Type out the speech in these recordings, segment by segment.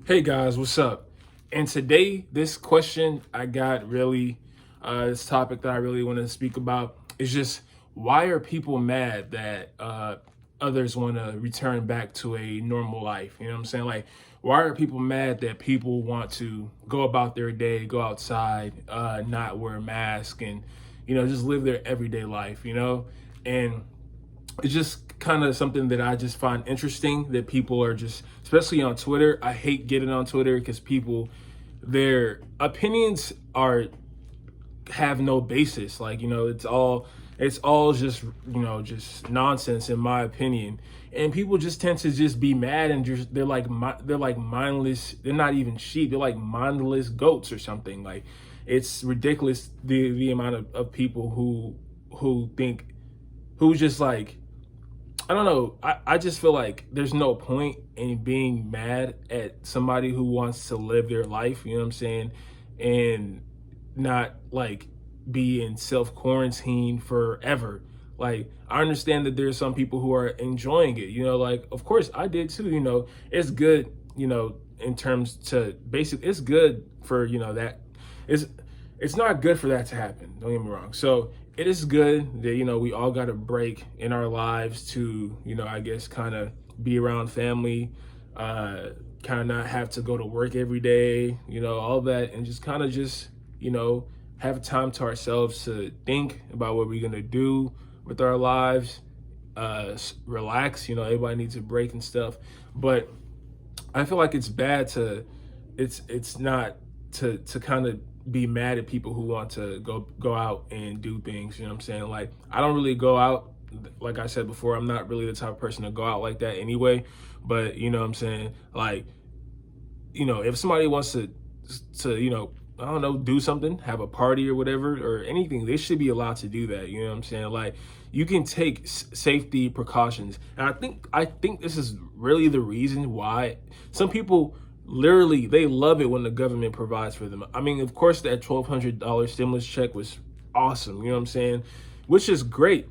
Hey guys, what's up? And today, this question I got really, this topic that I really want to speak about is just why are people mad that others want to return back to a normal life? You know what I'm saying? Like, why are people mad that people want to go about their day, go outside, not wear a mask, and just live their everyday life? And it's just kind of something that I just find interesting that people are just, especially on Twitter. I hate getting on Twitter because people, their opinions are have no basis. Like, it's all just, just nonsense in my opinion. And people just tend to just be mad and just they're like mindless. They're not even sheep. They're like mindless goats or something. Like, it's ridiculous the amount of people who think who just like I don't know. I just feel like there's no point in being mad at somebody who wants to live their life, you know what I'm saying? And not like be in self quarantine forever. Like, I understand that there's some people who are enjoying it, like, of course I did too, it's good, in terms to basic, it's good for, that it's it's not good for that to happen. Don't get me wrong. So it is good that we all got a break in our lives to I guess kind of be around family, kind of not have to go to work every day, all that, and just kind of just have time to ourselves to think about what we're gonna do with our lives, relax. Everybody needs a break and stuff, but I feel like it's bad to it's not to kind of be mad at people who want to go out and do things, you know what I'm saying? Like, I don't really go out, like I said before, I'm not really the type of person to go out like that anyway, but you know what I'm saying? Like, if somebody wants to I don't know, do something, have a party or whatever or anything, they should be allowed to do that, you know what I'm saying? Like, you can take safety precautions. And I think this is really the reason why some people literally they love it when the government provides for them. I mean, of course that $1,200 stimulus check was awesome, you know what I'm saying? Which is great,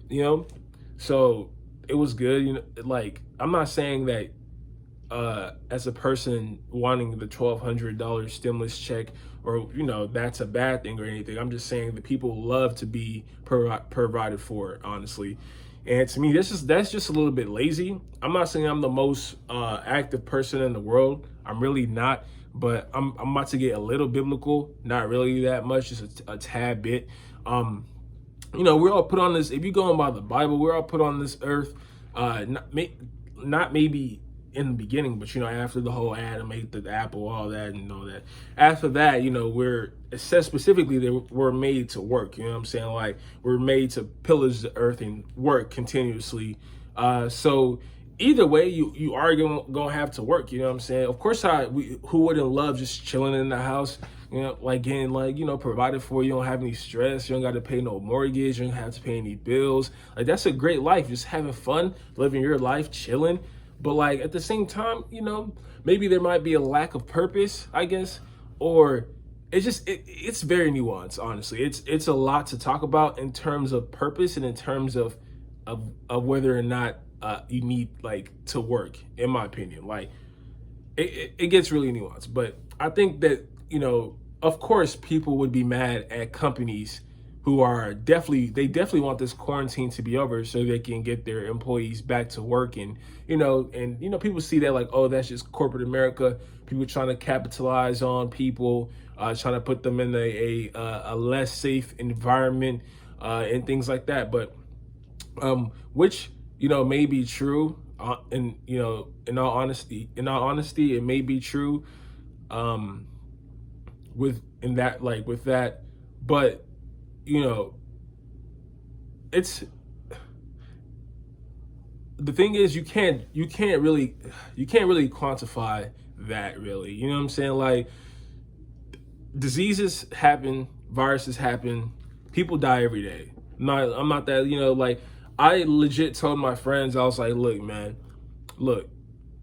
So it was good, like, I'm not saying that as a person wanting the $1,200 stimulus check, or that's a bad thing or anything. I'm just saying that people love to be provided for, honestly. And to me, that's just a little bit lazy. I'm not saying I'm the most active person in the world. I'm really not. But I'm about to get a little biblical. Not really that much, just a tad bit. We're all put on this. If you're going by the Bible, we're all put on this earth. Not maybe in the beginning, but after the whole Adam ate the apple, all that, and all that. After that, it says specifically that we're made to work. You know what I'm saying? Like, we're made to pillage the earth and work continuously. So either way, you are gonna have to work. You know what I'm saying? Of course, who wouldn't love just chilling in the house? Like getting provided for. You don't have any stress. You don't got to pay no mortgage. You don't have to pay any bills. Like, that's a great life. Just having fun, living your life, chilling. But like, at the same time, maybe there might be a lack of purpose, I guess, or it's very nuanced. Honestly, it's a lot to talk about in terms of purpose and in terms of whether or not you need like to work. In my opinion, like it gets really nuanced. But I think that of course, people would be mad at companies who are definitely want this quarantine to be over so they can get their employees back to work. And people see that like, oh, that's just corporate America, people trying to capitalize on people, trying to put them in a less safe environment, and things like that. But which may be true, and in all honesty, it may be true, with that, but it's the thing is, you can't really quantify that, really. You know what I'm saying? Like, diseases happen, viruses happen, people die every day. I'm not that, like, I legit told my friends, I was like, look, man, look,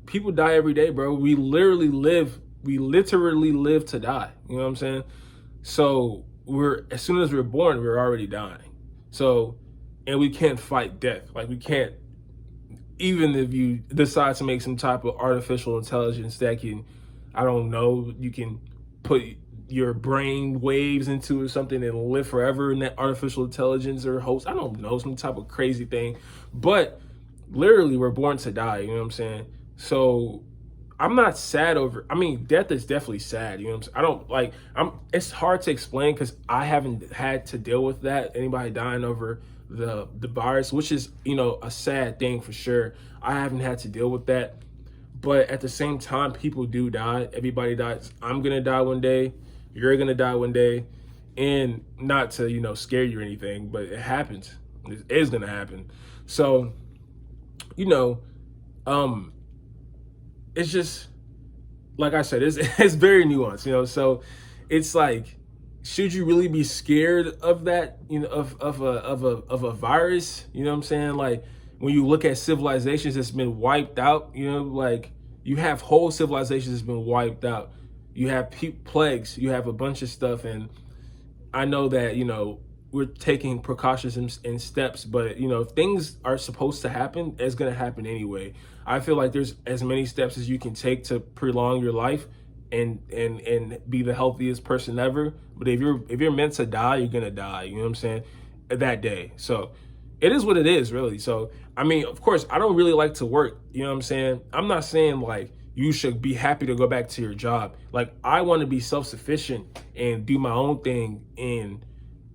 people die every day, bro. We literally live to die. You know what I'm saying? So as soon as we're born, we're already dying. So, and we can't fight death. Like, we can't, even if you decide to make some type of artificial intelligence that can I don't know, you can put your brain waves into something and live forever in that artificial intelligence or host. I don't know, some type of crazy thing. But literally, we're born to die. You know what I'm saying? So I'm not sad over. I mean, death is definitely sad. You know what I'm saying? I don't like. It's hard to explain because I haven't had to deal with that. Anybody dying over the virus, which is, you know, a sad thing for sure. I haven't had to deal with that. But at the same time, people do die. Everybody dies. I'm gonna die one day. You're gonna die one day. And not to, you know, scare you or anything, but it happens. It is gonna happen. So, you know, it's just like I said, it's very nuanced, you know. So it's like, should you really be scared of that, you know, of a virus? You know what I'm saying? Like, when you look at civilizations that's been wiped out, you know, like, you have whole civilizations that's been wiped out. You have plagues, you have a bunch of stuff, and I know that, you know, we're taking precautions and steps, but, you know, if things are supposed to happen, it's going to happen anyway. I feel like there's as many steps as you can take to prolong your life and be the healthiest person ever. But if you're meant to die, you're going to die. You know what I'm saying? That day. So it is what it is, really. So, I mean, of course, I don't really like to work. You know what I'm saying? I'm not saying like you should be happy to go back to your job. Like, I want to be self-sufficient and do my own thing and,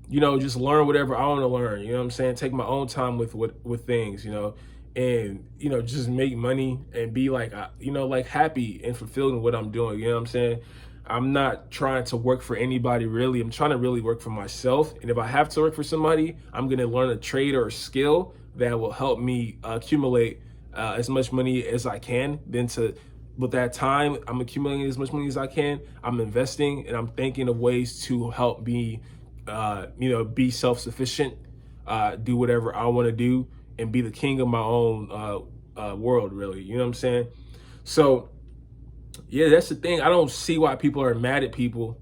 you know, just learn whatever I want to learn. You know what I'm saying? Take my own time with things, you know, and, you know, just make money and be like, you know, like happy and fulfilled in what I'm doing. You know what I'm saying? I'm not trying to work for anybody, really. I'm trying to really work for myself. And if I have to work for somebody, I'm going to learn a trade or a skill that will help me accumulate as much money as I can. Then with that time, I'm accumulating as much money as I can. I'm investing and I'm thinking of ways to help me, you know, be self-sufficient, do whatever I want to do, and be the king of my own world, really. You know what I'm saying? So, yeah, that's the thing. I don't see why people are mad at people,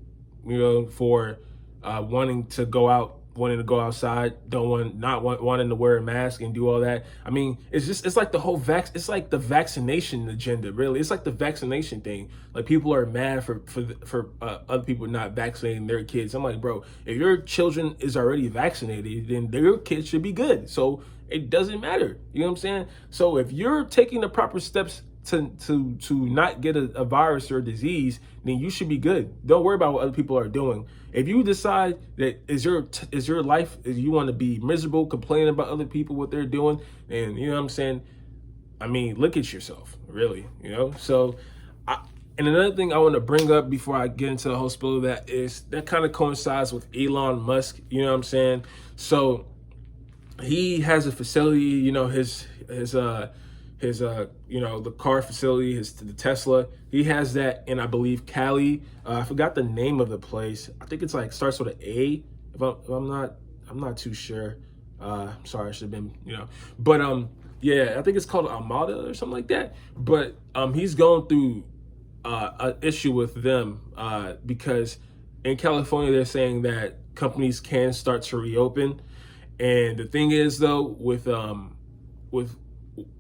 you know, for wanting to go outside, wanting to wear a mask and do all that. I mean, it's like the whole it's like the vaccination agenda, really. It's like the vaccination thing. Like, people are mad for other people not vaccinating their kids. I'm like, bro, if your children is already vaccinated, then your kids should be good. So it doesn't matter. You know what I'm saying? So if you're taking the proper steps to not get a virus or a disease, then you should be good. Don't worry about what other people are doing. If you decide that is your life, if you want to be miserable, complaining about other people, what they're doing, and you know what I'm saying, I mean, look at yourself, really, you know. So, and another thing I want to bring up before I get into the whole spill of that kind of coincides with Elon Musk. You know what I'm saying? So he has a facility, you know, his you know, the car facility, the Tesla, he has that in, I believe, Cali. I forgot the name of the place. I think it's like starts with an A. If I'm not too sure. Sorry, I should have been, you know, but yeah, I think it's called Armada or something like that. But he's going through an issue with them because in California they're saying that companies can start to reopen, and the thing is, though, with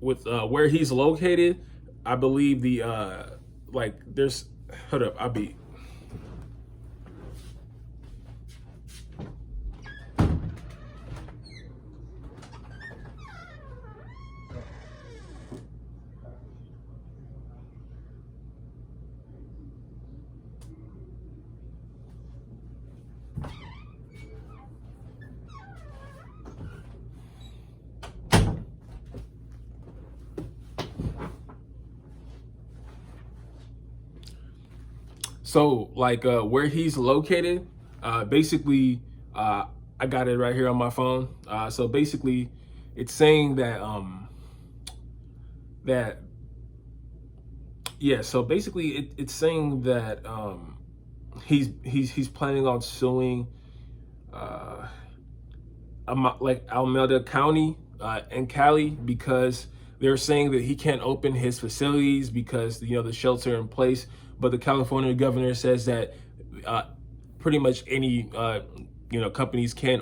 where he's located, I believe there's, hold up, I'll be. So, like, where he's located, basically, I got it right here on my phone. So basically, it's saying that yeah. So basically, it's saying that he's planning on suing like Alameda County and Cali, because they're saying that he can't open his facilities because, you know, the shelter in place. But the California governor says that pretty much any you know, companies can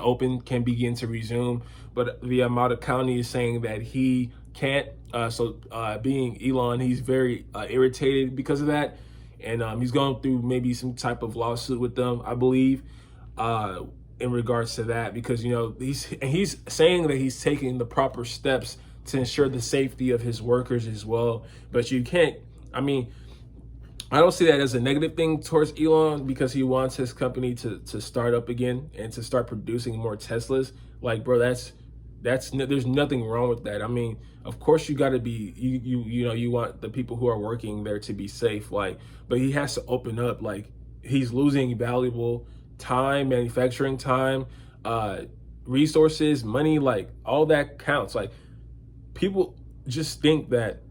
begin to resume. But the Alameda County is saying that he can't. So being Elon, he's very irritated because of that. and he's going through maybe some type of lawsuit with them, I believe, in regards to that, because, you know, he's saying that he's taking the proper steps to ensure the safety of his workers as well. But you can't, I mean, I don't see that as a negative thing towards Elon, because he wants his company to start up again and to start producing more Teslas. Like, bro, there's nothing wrong with that. I mean, of course you got to be, you know, you want the people who are working there to be safe, like, but he has to open up. Like, he's losing valuable time, manufacturing time, resources, money, like all that counts. Like, people just think that,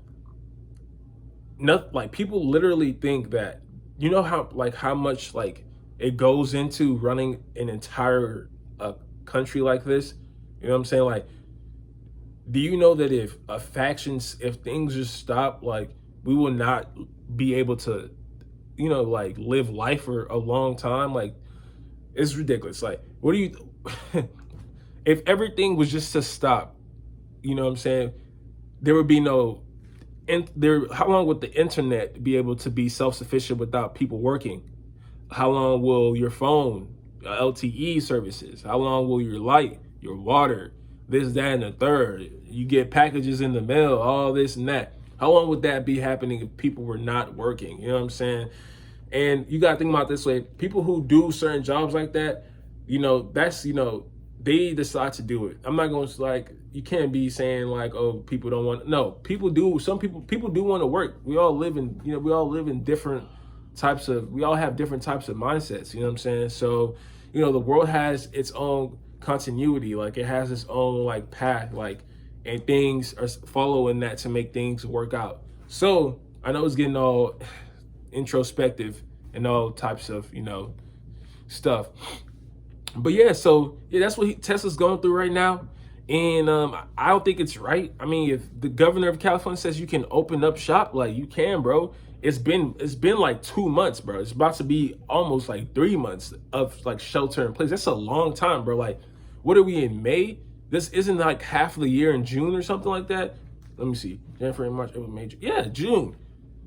not like, people literally think that, you know, how much like it goes into running an entire country like this. You know what I'm saying? Like, do you know that if if things just stop, like, we will not be able to, you know, like, live life for a long time? Like, it's ridiculous. Like, what do you, if everything was just to stop, you know what I'm saying? There would be no, how long would the internet be able to be self-sufficient without people working? How long will your phone, LTE services, how long will your light, your water, this, that, and the third, you get packages in the mail, all this and that, how long would that be happening if people were not working? You know what I'm saying? And you got to think about it this way: people who do certain jobs like that, you know, that's, you know, they decide to do it. I'm not going to, like, you can't be saying like, oh, people don't want, no, people do. Some people do want to work. We all live in, you know, we all have different types of mindsets, you know what I'm saying? So, you know, the world has its own continuity, like it has its own like path, like, and things are following that to make things work out. So I know it's getting all introspective and all types of, you know, stuff. But yeah, so yeah, that's what Tesla's going through right now. And I don't think it's right. I mean, if the governor of California says you can open up shop, like, you can, bro. It's been like 2 months, bro. It's about to be almost like 3 months of like shelter in place. That's a long time, bro. Like, what are we in May? This isn't like half of the year in June or something like that. Let me see. January, March, April, May, June. Yeah, June.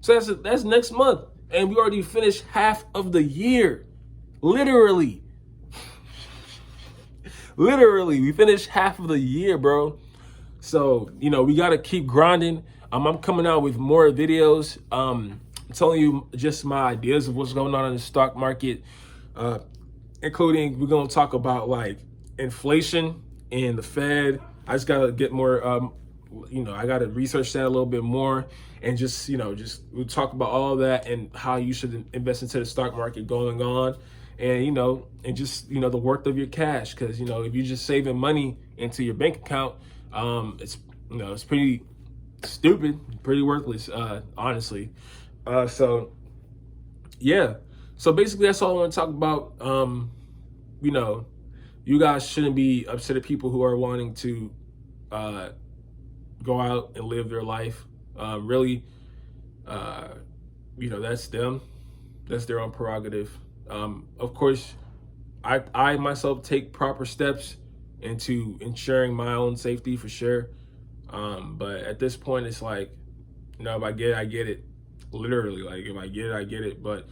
So that's next month. And we already finished half of the year. Literally. Literally, we finished half of the year, bro. So, you know, we got to keep grinding. I'm coming out with more videos, telling you just my ideas of what's going on in the stock market, including, we're going to talk about like inflation and the Fed. I just got to get more, you know, I got to research that a little bit more, and just, you know, we'll talk about all of that and how you should invest into the stock market going on. And, you know, and just, you know, the worth of your cash. Because, you know, if you're just saving money into your bank account, it's, you know, it's pretty stupid, pretty worthless, honestly. So, yeah. So basically, that's all I want to talk about. You know, you guys shouldn't be upset at people who are wanting to go out and live their life. Really, you know, that's them. That's their own prerogative. Of course, I myself take proper steps into ensuring my own safety for sure. But at this point, it's like, you know, if I get it, I get it. Literally, like, if I get it, I get it. But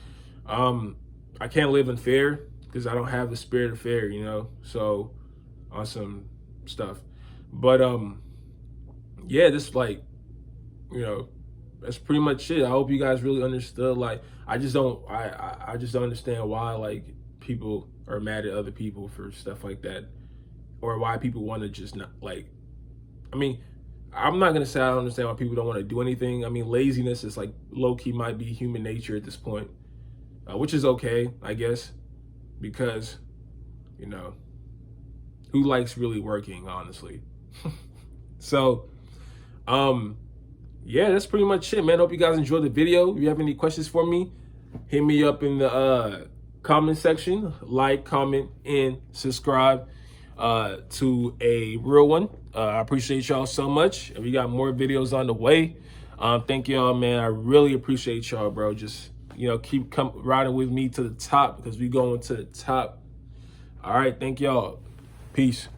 I can't live in fear because I don't have the spirit of fear, you know. So awesome stuff. But yeah, this, like, you know, that's pretty much it. I hope you guys really understood. Like, I just don't understand why, like, people are mad at other people for stuff like that, or why people want to just not, like, I mean, I'm not gonna say I don't understand why people don't want to do anything. I mean, laziness is like low-key might be human nature at this point, which is okay, I guess, because, you know, who likes really working, honestly? So, yeah, that's pretty much it, man. Hope you guys enjoyed the video. If you have any questions for me, hit me up in the comment section. Like, comment, and subscribe to a real one. I appreciate y'all so much. And we got more videos on the way. Thank y'all, man. I really appreciate y'all, bro. Just, you know, keep riding with me to the top, because we going to the top. All right, thank y'all. Peace.